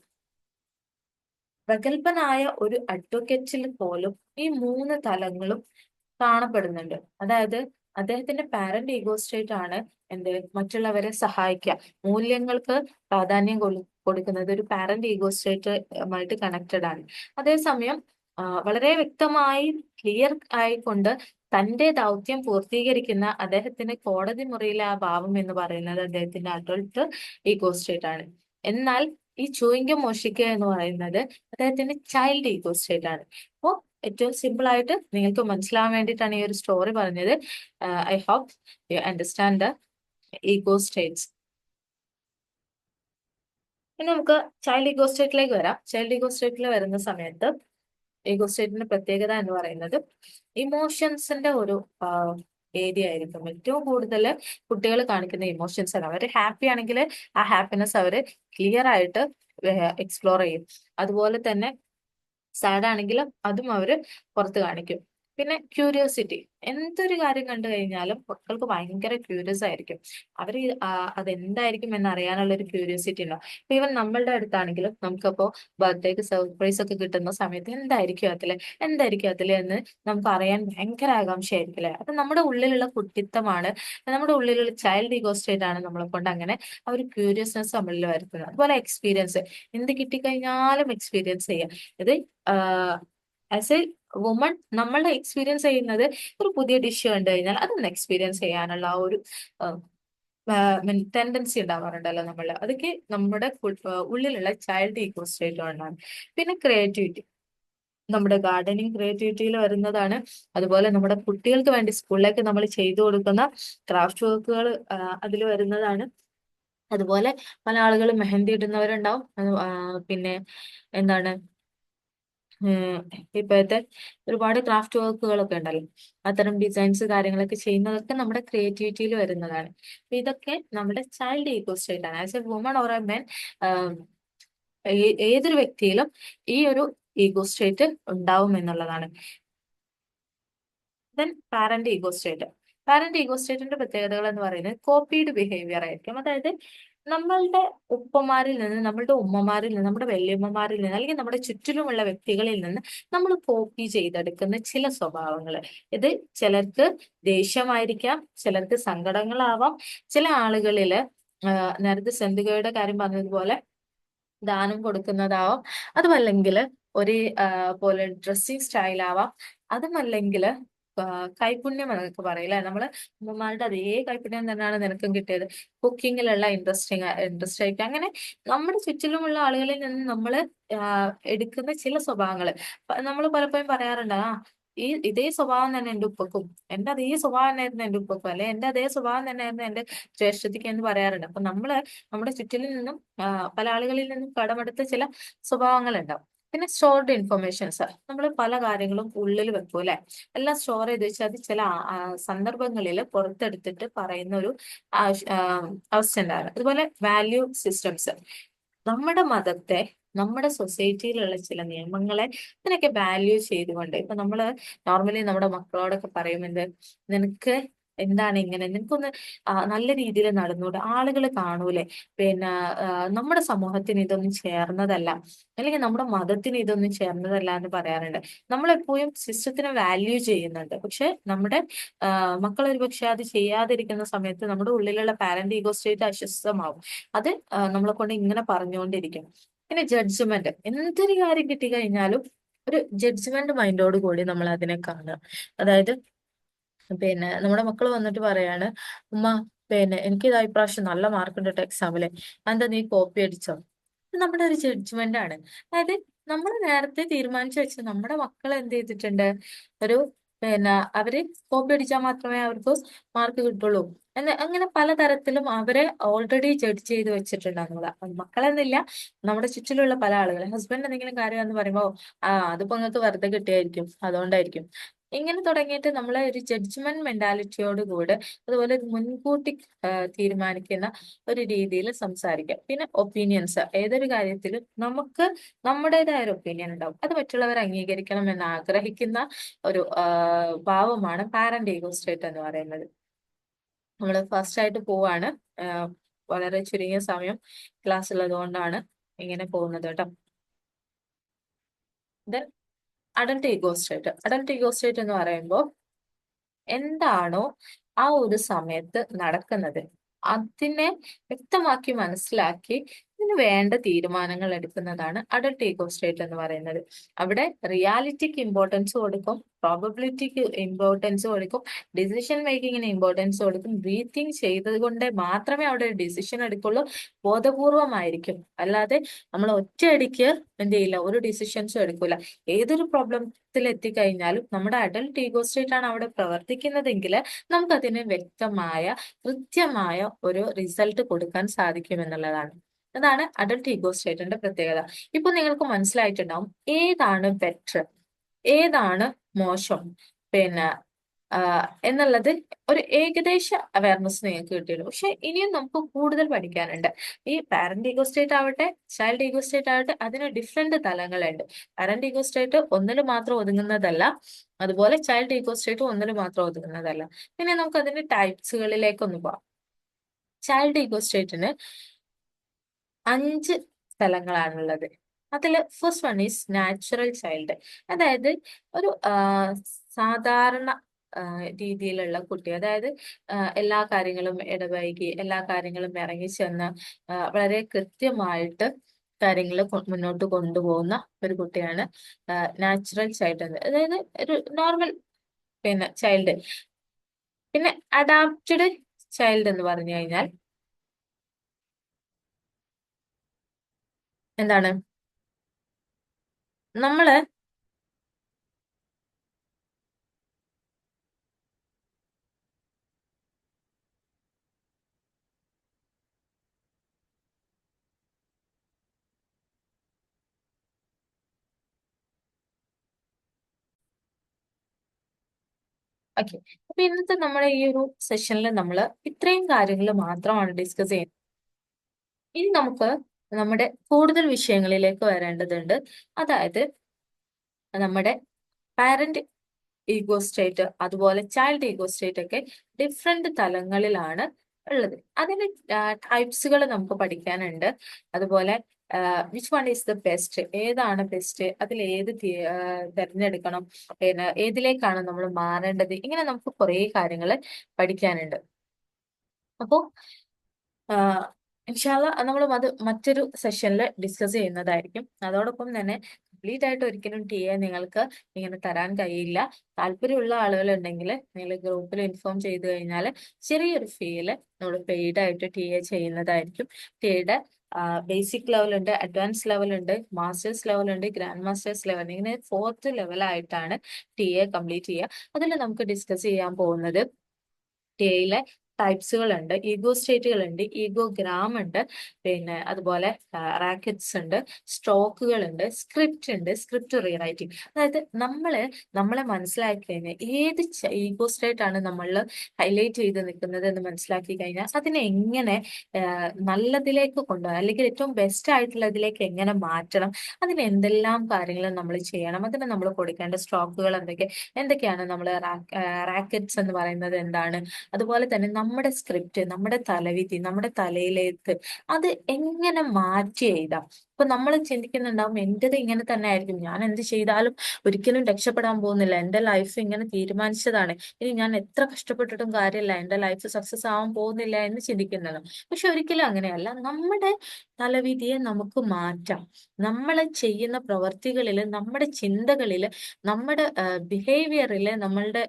പ്രഗത്ഭനായ ഒരു അഡ്വക്കേറ്റിൽ പോലും ഈ മൂന്ന് തലങ്ങളും കാണപ്പെടുന്നുണ്ട്. അതായത് അദ്ദേഹത്തിന്റെ പാരന്റ് ഈഗോ സ്റ്റേറ്റ് ആണ് എന്ത്, മറ്റുള്ളവരെ സഹായിക്കുക, മൂല്യങ്ങൾക്ക് പ്രാധാന്യം കൊടുക്കുന്നത് ഒരു പാരന്റ് ഈഗോസ്ട്രേറ്റുമായിട്ട് കണക്റ്റഡ് ആണ്. അതേസമയം വളരെ വ്യക്തമായി ക്ലിയർ ആയിക്കൊണ്ട് തന്റെ ദൗത്യം പൂർത്തീകരിക്കുന്ന അദ്ദേഹത്തിന്റെ കോടതി മുറിയിലെ ആ ഭാവം എന്ന് പറയുന്നത് അദ്ദേഹത്തിന്റെ അഡൾട്ട് ഈഗോസ്ട്രേറ്റ് ആണ്. എന്നാൽ ഈ ചൂയിങ്കം മോഷിക്കുക എന്ന് പറയുന്നത് അദ്ദേഹത്തിന്റെ ചൈൽഡ് ഈഗോസ്ട്രേറ്റ് ആണ്. അപ്പോൾ ഏറ്റവും സിമ്പിൾ ആയിട്ട് നിങ്ങൾക്ക് മനസ്സിലാവാൻ വേണ്ടിയിട്ടാണ് ഈ ഒരു സ്റ്റോറി പറഞ്ഞത്. I hope you understand the ഈഗോസ്ട്രേറ്റ്സ്. ഇനി നമുക്ക് ചൈൽഡ് ഈഗോസ്ട്രേറ്റിലേക്ക് വരാം. ചൈൽഡ് ഈഗോസ്ട്രേറ്റിൽ വരുന്ന സമയത്ത് ഈഗോസ്ട്രേറ്റിന്റെ പ്രത്യേകത എന്ന് പറയുന്നത് ഇമോഷൻസിന്റെ ഒരു ഏരിയ ആയിരിക്കും. ഏറ്റവും കൂടുതൽ കുട്ടികൾ കാണിക്കുന്ന ഇമോഷൻസ് ആണ്. അവർ ഹാപ്പി ആണെങ്കിൽ ആ ഹാപ്പിനെസ് അവർ ക്ലിയർ ആയിട്ട് എക്സ്പ്ലോർ ചെയ്യും. അതുപോലെ തന്നെ സാഡ് ആണെങ്കിലും അതും അവര് പുറത്ത് കാണിക്കും. പിന്നെ ക്യൂരിയോസിറ്റി, എന്തൊരു കാര്യം കണ്ടു കഴിഞ്ഞാലും മക്കൾക്ക് ഭയങ്കര ക്യൂരിയസ് ആയിരിക്കും. അവർ അതെന്തായിരിക്കും എന്നറിയാനുള്ള ഒരു ക്യൂരിയോസിറ്റി ഉണ്ടാവും. ഇപ്പൊ ഈവൻ നമ്മളുടെ അടുത്താണെങ്കിലും നമുക്കപ്പോ ബർത്ത്ഡേക്ക് സർപ്രൈസ് ഒക്കെ കിട്ടുന്ന സമയത്ത് എന്തായിരിക്കും അതില് എന്ന് നമുക്ക് അറിയാൻ ഭയങ്കര ആകാംക്ഷയായിരിക്കില്ലേ. അത് നമ്മുടെ ഉള്ളിലുള്ള കുട്ടിത്തമാണ്, നമ്മുടെ ഉള്ളിലുള്ള ചൈൽഡ് ഈഗോസ്ട്രേറ്റ് ആണ് നമ്മളെ കൊണ്ട് അങ്ങനെ ആ ഒരു ക്യൂരിയസ്നെസ് നമ്മളിൽ വരുത്തുന്നത്. അതുപോലെ എക്സ്പീരിയൻസ്, എന്ത് കിട്ടിക്കഴിഞ്ഞാലും എക്സ്പീരിയൻസ് ചെയ്യാം. ഇത് ആസ് എ വുമൺ നമ്മളുടെ എക്സ്പീരിയൻസ് ചെയ്യുന്നത് ഒരു പുതിയ ഡിഷ് കണ്ടു കഴിഞ്ഞാൽ അതൊന്ന് എക്സ്പീരിയൻസ് ചെയ്യാനുള്ള ആ ഒരു ടെൻഡൻസി ഉണ്ടാവാറുണ്ടല്ലോ നമ്മൾ. അതൊക്കെ നമ്മുടെ ഉള്ളിലുള്ള ചൈൽഡ് ഈഗോസ്ട്രേറ്റ് കൊണ്ടാണ്. പിന്നെ ക്രിയേറ്റിവിറ്റി, നമ്മുടെ ഗാർഡനിങ് ക്രിയേറ്റിവിറ്റിയിൽ വരുന്നതാണ്. അതുപോലെ നമ്മുടെ കുട്ടികൾക്ക് വേണ്ടി സ്കൂളിലേക്ക് നമ്മൾ ചെയ്തു കൊടുക്കുന്ന ക്രാഫ്റ്റ് വർക്കുകൾ അതിൽ വരുന്നതാണ്. അതുപോലെ പല ആളുകളും മെഹന്തി ഇടുന്നവരുണ്ടാവും. പിന്നെ എന്താണ് ഇപ്പോഴത്തെ ഒരുപാട് ക്രാഫ്റ്റ് വർക്കുകളൊക്കെ ഉണ്ടല്ലോ, അത്തരം ഡിസൈൻസ് കാര്യങ്ങളൊക്കെ ചെയ്യുന്നതൊക്കെ നമ്മുടെ ക്രിയേറ്റിവിറ്റിയിൽ വരുന്നതാണ്. അപ്പൊ ഇതൊക്കെ നമ്മുടെ ചൈൽഡ് ഈഗോസ്ട്രേറ്റ് ആണ്. As a woman or a men, ഏതൊരു വ്യക്തിയിലും ഈ ഒരു ഈഗോസ്ട്രേറ്റ് ഉണ്ടാവും എന്നുള്ളതാണ്. Then parent ego state. പാരന്റ് ഈഗോസ്ട്രേറ്റിന്റെ പ്രത്യേകതകൾ എന്ന് പറയുന്നത് കോപ്പീഡ് ബിഹേവിയർ ആയിരിക്കും. അതായത് നമ്മളുടെ ഉപ്പമാരിൽ നിന്ന്, നമ്മളുടെ ഉമ്മമാരിൽ നിന്ന്, നമ്മുടെ വല്യമ്മമാരിൽ നിന്ന്, അല്ലെങ്കിൽ നമ്മുടെ ചുറ്റിലുമുള്ള വ്യക്തികളിൽ നിന്ന് നമ്മൾ കോപ്പി ചെയ്തെടുക്കുന്ന ചില സ്വഭാവങ്ങൾ. ഇത് ചിലർക്ക് ദേഷ്യമായിരിക്കാം, ചിലർക്ക് സങ്കടങ്ങളാവാം, ചില ആളുകളില് നേരത്തെ സെന്തികയുടെ കാര്യം പറഞ്ഞതുപോലെ ദാനം കൊടുക്കുന്നതാവാം, അതുമല്ലെങ്കിൽ ഒരു പോലെ ഡ്രസ്സിങ് സ്റ്റൈൽ ആവാം, അതുമല്ലെങ്കിൽ കൈപുണ്യം എന്നൊക്കെ പറയില്ലേ നമ്മള്. ഉമ്മമാരുടെ അതേ കൈപുണ്യം തന്നെയാണ് നിനക്കും കിട്ടിയത്, കുക്കിങ്ങിലുള്ള ഇൻട്രസ്റ്റ് ആയിട്ട്. അങ്ങനെ നമ്മുടെ ചുറ്റിലുമുള്ള ആളുകളിൽ നിന്ന് നമ്മൾ എടുക്കുന്ന ചില സ്വഭാവങ്ങള് നമ്മൾ പലപ്പോഴും പറയാറുണ്ട്, ഇതേ സ്വഭാവം തന്നെ എന്റെ ഉപ്പക്കും, എന്റെ അതേ സ്വഭാവം തന്നെയായിരുന്നു എന്റെ ഉപ്പക്കും, അല്ലെ എന്റെ അതേ സ്വഭാവം തന്നെയായിരുന്നു എന്റെ ജ്യേഷ്ഠത്തിക്ക് എന്ന് പറയാറുണ്ട്. അപ്പൊ നമ്മള് നമ്മുടെ ചുറ്റിലും നിന്നും പല ആളുകളിൽ നിന്നും കടമെടുത്ത ചില സ്വഭാവങ്ങൾ ഉണ്ടാവും. പിന്നെ സ്റ്റോർഡ് ഇൻഫർമേഷൻസ്, നമ്മൾ പല കാര്യങ്ങളും ഉള്ളിൽ വെക്കും അല്ലെ, എല്ലാം സ്റ്റോർ ചെയ്ത് വെച്ചാൽ അത് ചില സന്ദർഭങ്ങളിൽ പുറത്തെടുത്തിട്ട് പറയുന്ന ഒരു അവസ്ഥ ഉണ്ടാകും. അതുപോലെ വാല്യൂ സിസ്റ്റംസ്, നമ്മുടെ മതത്തെ, നമ്മുടെ സൊസൈറ്റിയിലുള്ള ചില നിയമങ്ങളെ ഇതിനൊക്കെ വാല്യൂ ചെയ്തുകൊണ്ട്, ഇപ്പൊ നമ്മള് നോർമലി നമ്മുടെ മക്കളോടൊക്കെ പറയുന്നത്, നിനക്ക് എന്താണ് ഇങ്ങനെ, നിനക്കൊന്ന് നല്ല രീതിയിൽ നടന്നൂടെ, ആളുകൾ കാണൂലേ, പിന്നെ നമ്മുടെ സമൂഹത്തിന് ഇതൊന്നും ചേർന്നതല്ല, അല്ലെങ്കിൽ നമ്മുടെ മതത്തിന് ഇതൊന്നും ചേർന്നതല്ല എന്ന് പറയാറുണ്ട്. നമ്മളെപ്പോഴും സിസ്റ്റത്തിനെ വാല്യൂ ചെയ്യുന്നുണ്ട്, പക്ഷെ നമ്മുടെ മക്കൾ ഒരു പക്ഷെ അത് ചെയ്യാതിരിക്കുന്ന സമയത്ത് നമ്മുടെ ഉള്ളിലുള്ള പാരന്റ് ഈഗോസ്ട്രേറ്റ് അസ്വസ്ഥമാവും. അത് നമ്മളെ കൊണ്ട് ഇങ്ങനെ പറഞ്ഞുകൊണ്ടിരിക്കും. പിന്നെ ജഡ്ജ്മെന്റ്, എന്തൊരു കാര്യം കിട്ടിക്കഴിഞ്ഞാലും ഒരു ജഡ്ജ്മെന്റ് മൈൻഡോട് കൂടി നമ്മൾ അതിനെ കാണുക. അതായത് പിന്നെ നമ്മുടെ മക്കൾ വന്നിട്ട് പറയാണ്, ഉമ്മ പിന്നെ എനിക്ക് ഇതാ ഇപ്രാവശ്യം നല്ല മാർക്ക് ഉണ്ട് കേട്ടോ എക്സാമില്, എന്താ നീ കോപ്പി അടിച്ചോ? ഇത് നമ്മുടെ ഒരു ജഡ്ജ്മെന്റ് ആണ്. അതായത് നമ്മൾ നേരത്തെ തീരുമാനിച്ചു വെച്ച് നമ്മുടെ മക്കൾ എന്ത് ചെയ്തിട്ടുണ്ട്, ഒരു പിന്നെ അവര് കോപ്പി അടിച്ചാൽ മാത്രമേ അവർക്ക് മാർക്ക് കിട്ടുള്ളൂ എന്ന്, അങ്ങനെ പലതരത്തിലും അവരെ ഓൾറെഡി ജഡ്ജ് ചെയ്ത് വെച്ചിട്ടുണ്ടാകുന്നത്. മക്കളെന്നില്ല, നമ്മുടെ ചുറ്റിലുള്ള പല ആളുകൾ, ഹസ്ബൻഡ് എന്തെങ്കിലും കാര്യം എന്ന് പറയുമ്പോൾ അതിപ്പോ നിങ്ങൾക്ക് വെറുതെ കിട്ടിയായിരിക്കും, അതുകൊണ്ടായിരിക്കും, ഇങ്ങനെ തുടങ്ങിയിട്ട് നമ്മളെ ഒരു ജഡ്ജ്മെന്റ് മെന്റാലിറ്റിയോട് കൂടെ, അതുപോലെ മുൻകൂട്ടി തീരുമാനിക്കുന്ന ഒരു രീതിയിൽ സംസാരിക്കാം. പിന്നെ ഒപ്പീനിയൻസ്, ഏതൊരു കാര്യത്തിലും നമുക്ക് നമ്മുടേതായ ഒരു ഒപ്പീനിയൻ ഉണ്ടാവും, അത് മറ്റുള്ളവർ അംഗീകരിക്കണം എന്ന് ആഗ്രഹിക്കുന്ന ഒരു ഭാവമാണ് പാരന്റ് ഈഗോസ്ട്രേറ്റ് എന്ന് പറയുന്നത്. നമ്മൾ ഫസ്റ്റ് ആയിട്ട് പോവാണ്, വളരെ ചുരുങ്ങിയ സമയം ക്ലാസ് ഉള്ളത് കൊണ്ടാണ് ഇങ്ങനെ പോകുന്നത് കേട്ടോ. Then adult ego state. Adult ego state എന്ന് പറയുമ്പോൾ എന്താണോ ആ ഒരു സമയത്ത് നടക്കുന്നത് അതിനെ വ്യക്തമാക്കി മനസ്സിലാക്കി ഇതിന് വേണ്ട തീരുമാനങ്ങൾ എടുക്കുന്നതാണ് അഡൽട്ട് ഈഗോ സ്റ്റേറ്റ് എന്ന് പറയുന്നത്. അവിടെ റിയാലിറ്റിക്ക് ഇമ്പോർട്ടൻസ് കൊടുക്കും, പ്രോബബിലിറ്റിക്ക് ഇമ്പോർട്ടൻസ് കൊടുക്കും, ഡിസിഷൻ മേക്കിങ്ങിന് ഇമ്പോർട്ടൻസ് കൊടുക്കും. ബ്രീത്തിങ് ചെയ്തത് കൊണ്ട് മാത്രമേ അവിടെ ഡിസിഷൻ എടുക്കുള്ളൂ. ബോധപൂർവമായിരിക്കും, അല്ലാതെ നമ്മൾ ഒറ്റയടിക്ക് എന്ത് ചെയ്യില്ല, ഒരു ഡിസിഷൻസും എടുക്കൂല. ഏതൊരു പ്രോബ്ലത്തിൽ എത്തിക്കഴിഞ്ഞാലും നമ്മുടെ അഡൽട്ട് ഈഗോ സ്റ്റേറ്റ് ആണ് അവിടെ പ്രവർത്തിക്കുന്നതെങ്കിൽ നമുക്കതിന് വ്യക്തമായ കൃത്യമായ ഒരു റിസൾട്ട് കൊടുക്കാൻ സാധിക്കും എന്നുള്ളതാണ്. അതാണ് അഡൽട്ട് ഈഗോ സ്റ്റേറ്റിന്റെ പ്രത്യേകത. ഇപ്പൊ നിങ്ങൾക്ക് മനസ്സിലായിട്ടുണ്ടാവും ഏതാണ് ബെറ്റർ, ഏതാണ് മോശം, പിന്നെ എന്നുള്ളത് ഒരു ഏകദേശ അവയർനെസ് നിങ്ങൾക്ക് കിട്ടിയുള്ളൂ. പക്ഷെ ഇനിയും നമുക്ക് കൂടുതൽ പഠിക്കാനുണ്ട്. ഈ പാരന്റ് ഈഗോ സ്റ്റേറ്റ് ആവട്ടെ, ചൈൽഡ് ഈഗോ സ്റ്റേറ്റ് ആവട്ടെ, അതിന് ഡിഫറെന്റ് തലങ്ങളുണ്ട്. പാരന്റ് ഈഗോ സ്റ്റേറ്റ് ഒന്നിൽ മാത്രം ഒതുങ്ങുന്നതല്ല, അതുപോലെ ചൈൽഡ് ഈഗോ സ്റ്റേറ്റ് ഒന്നിൽ മാത്രം ഒതുങ്ങുന്നതല്ല. പിന്നെ നമുക്ക് അതിന്റെ ടൈപ്സുകളിലേക്ക് ഒന്ന് പോവാം. ചൈൽഡ് ഈഗോ സ്റ്റേറ്റിന് 5 സ്ഥലങ്ങളാണുള്ളത്. അതിൽ first one is natural child. അതായത് ഒരു സാധാരണ രീതിയിലുള്ള കുട്ടി, അതായത് എല്ലാ കാര്യങ്ങളും ഇടപഴകി, എല്ലാ കാര്യങ്ങളും ഇറങ്ങിച്ചെന്ന് വളരെ കൃത്യമായിട്ട് കാര്യങ്ങൾ മുന്നോട്ട് കൊണ്ടുപോകുന്ന ഒരു കുട്ടിയാണ് നാച്ചുറൽ ചൈൽഡ് എന്ന്. അതായത് ഒരു നോർമൽ പിന്നെ ചൈൽഡ്. പിന്നെ അഡാപ്റ്റഡ് ചൈൽഡ് എന്ന് പറഞ്ഞു കഴിഞ്ഞാൽ എന്താണ്, നമ്മള് ഓക്കെ. അപ്പൊ ഇന്നത്തെ നമ്മുടെ ഈ ഒരു സെഷനിൽ നമ്മൾ ഇത്രയും കാര്യങ്ങൾ മാത്രമാണ് ഡിസ്കസ് ചെയ്യുന്നത്. ഇനി നമുക്ക് നമ്മുടെ കൂടുതൽ വിഷയങ്ങളിലേക്ക് വരേണ്ടതുണ്ട്. അതായത് നമ്മുടെ പാരന്റ് ഈഗോ സ്റ്റേറ്റ്, അതുപോലെ ചൈൽഡ് ഈഗോ സ്റ്റേറ്റ് ഒക്കെ ഡിഫറെന്റ് തലങ്ങളിലാണ് ഉള്ളത്. അതിന്റെ ടൈപ്സുകൾ നമുക്ക് പഠിക്കാനുണ്ട്. അതുപോലെ which one is the best, ഏതാണ് ബെസ്റ്റ്, അതിൽ ഏത് തിരഞ്ഞെടുക്കണം, പിന്നെ ഏതിലേക്കാണ് നമ്മൾ മാറേണ്ടത്, ഇങ്ങനെ നമുക്ക് കുറേ കാര്യങ്ങൾ പഠിക്കാനുണ്ട്. അപ്പോ ഇൻഷാല്ല നമ്മൾ അത് മറ്റൊരു സെഷനിൽ ഡിസ്കസ് ചെയ്യുന്നതായിരിക്കും. അതോടൊപ്പം തന്നെ കംപ്ലീറ്റ് ആയിട്ട് ഒരിക്കലും ടി എ നിങ്ങൾക്ക് ഇങ്ങനെ തരാൻ കഴിയില്ല. താല്പര്യമുള്ള ആളുകൾ ഉണ്ടെങ്കിൽ നിങ്ങൾ ഗ്രൂപ്പിൽ ഇൻഫോം ചെയ്ത് കഴിഞ്ഞാൽ ചെറിയൊരു ഫീല് നമ്മൾ പെയ്ഡ് ആയിട്ട് ടി എ ചെയ്യുന്നതായിരിക്കും. ടി എയുടെ ബേസിക് ലെവൽ ഉണ്ട്, അഡ്വാൻസ് ലെവൽ ഉണ്ട്, മാസ്റ്റേഴ്സ് ലെവൽ ഉണ്ട്, ഗ്രാൻഡ് മാസ്റ്റേഴ്സ് ലെവൽ, ഇങ്ങനെ 4th ലെവലായിട്ടാണ് ടി എ കംപ്ലീറ്റ് ചെയ്യുക. അതിൽ നമുക്ക് ഡിസ്കസ് ചെയ്യാൻ പോകുന്നത് ടി എയിലെ ടൈപ്സുകൾ ഉണ്ട്, ഈഗോ സ്റ്റേറ്റുകൾ ഉണ്ട്, ഈഗോ ഗ്രാം ഉണ്ട്, പിന്നെ അതുപോലെ റാക്കറ്റ്സ് ഉണ്ട്, സ്ട്രോക്കുകൾ ഉണ്ട്, സ്ക്രിപ്റ്റ് ഉണ്ട്, സ്ക്രിപ്റ്റ് റീറൈറ്റിംഗ്. അതായത് നമ്മളെ മനസ്സിലാക്കി കഴിഞ്ഞാൽ ഏത് ഈഗോ സ്റ്റേറ്റ് ആണ് നമ്മൾ ഹൈലൈറ്റ് ചെയ്ത് നിൽക്കുന്നത് എന്ന് മനസ്സിലാക്കി കഴിഞ്ഞാൽ അതിനെ എങ്ങനെ നല്ലതിലേക്ക് കൊണ്ടുപോകാം, അല്ലെങ്കിൽ ഏറ്റവും ബെസ്റ്റ് ആയിട്ടുള്ളതിലേക്ക് എങ്ങനെ മാറ്റണം, അതിന് എന്തെല്ലാം കാര്യങ്ങൾ നമ്മൾ ചെയ്യണം, അതിന് നമ്മൾ കൊടുക്കേണ്ട സ്ട്രോക്കുകൾ എന്തൊക്കെയാണ്, നമ്മൾ റാക്കറ്റ്സ് എന്ന് പറയുന്നത് എന്താണ്, അതുപോലെ തന്നെ നമ്മുടെ സ്ക്രിപ്റ്റ്, നമ്മുടെ തലവിധി, നമ്മുടെ തലയിലേക്ക് അത് എങ്ങനെ മാറ്റി എഴുതാം. ഇപ്പൊ നമ്മൾ ചിന്തിക്കുന്നുണ്ടാവും എന്റേത് ഇങ്ങനെ തന്നെ ആയിരിക്കും, ഞാൻ എന്ത് ചെയ്താലും ഒരിക്കലും രക്ഷപ്പെടാൻ പോകുന്നില്ല, എന്റെ ലൈഫ് ഇങ്ങനെ തീരുമാനിച്ചതാണ്, ഇനി ഞാൻ എത്ര കഷ്ടപ്പെട്ടിട്ടും കാര്യമില്ല, എന്റെ ലൈഫ് സക്സസ് ആവാൻ പോകുന്നില്ല എന്ന് ചിന്തിക്കുന്നത്. പക്ഷെ ഒരിക്കലും അങ്ങനെയല്ല. നമ്മുടെ തലവിധിയെ നമുക്ക് മാറ്റാം. നമ്മൾ ചെയ്യുന്ന പ്രവർത്തികളില്, നമ്മുടെ ചിന്തകളില്, നമ്മുടെ ബിഹേവിയറില്, നമ്മളുടെ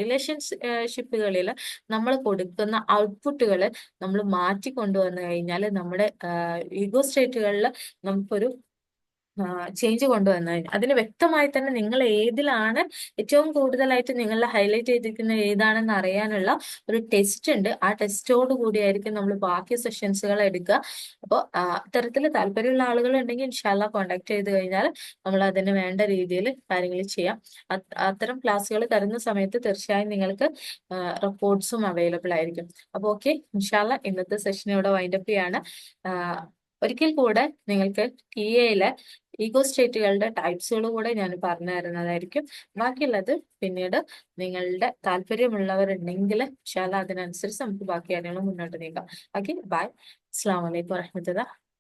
റിലേഷൻഷിപ്പുകളില് നമ്മൾ കൊടുക്കുന്ന ഔട്ട്പുട്ടുകൾ നമ്മൾ മാറ്റി കൊണ്ടുവന്നു കഴിഞ്ഞാൽ നമ്മുടെ ഈഗോ സ്റ്റേറ്റുകളിൽ നമുക്കൊരു ചേഞ്ച് കൊണ്ടുവന്നു കഴിഞ്ഞാൽ അതിന് വ്യക്തമായി തന്നെ നിങ്ങൾ ഏതിലാണ് ഏറ്റവും കൂടുതലായിട്ട് നിങ്ങളെ ഹൈലൈറ്റ് ചെയ്തിരിക്കുന്ന ഏതാണെന്ന് അറിയാനുള്ള ഒരു ടെസ്റ്റ് ഉണ്ട്. ആ ടെസ്റ്റോട് കൂടിയായിരിക്കും നമ്മൾ ബാക്കി സെഷൻസുകൾ എടുക്കുക. അപ്പോൾ ഇത്തരത്തിൽ താല്പര്യമുള്ള ആളുകൾ ഉണ്ടെങ്കിൽ ഇൻഷാല്ല കോൺടാക്ട് ചെയ്ത് കഴിഞ്ഞാൽ നമ്മൾ അതിന് വേണ്ട രീതിയിൽ കാര്യങ്ങൾ ചെയ്യാം. അത്തരം ക്ലാസ്സുകൾ തരുന്ന സമയത്ത് തീർച്ചയായും നിങ്ങൾക്ക് റെക്കോർഡ്സും അവൈലബിൾ ആയിരിക്കും. അപ്പോൾ ഓക്കെ, ഇൻഷാല്ല ഇന്നത്തെ സെഷൻ ഇവിടെ വൈൻഡപ്പ് ചെയ്യാണ്. ഒരിക്കൽ കൂടെ നിങ്ങൾക്ക് ടി എയിലെ ഈഗോ സ്റ്റേറ്റുകളുടെ ടൈപ്സുകൾ കൂടെ ഞാൻ പറഞ്ഞു തരുന്നതായിരിക്കും. ബാക്കിയുള്ളത് പിന്നീട് നിങ്ങളുടെ താല്പര്യമുള്ളവരുണ്ടെങ്കിൽ ഇൻഷാല്ല അതിനനുസരിച്ച് നമുക്ക് ബാക്കി കാര്യങ്ങൾ മുന്നോട്ട് നീക്കാം. Okay, by. അസ്സലാമു അലൈക്കും വറഹ്മത്തുള്ളാഹി.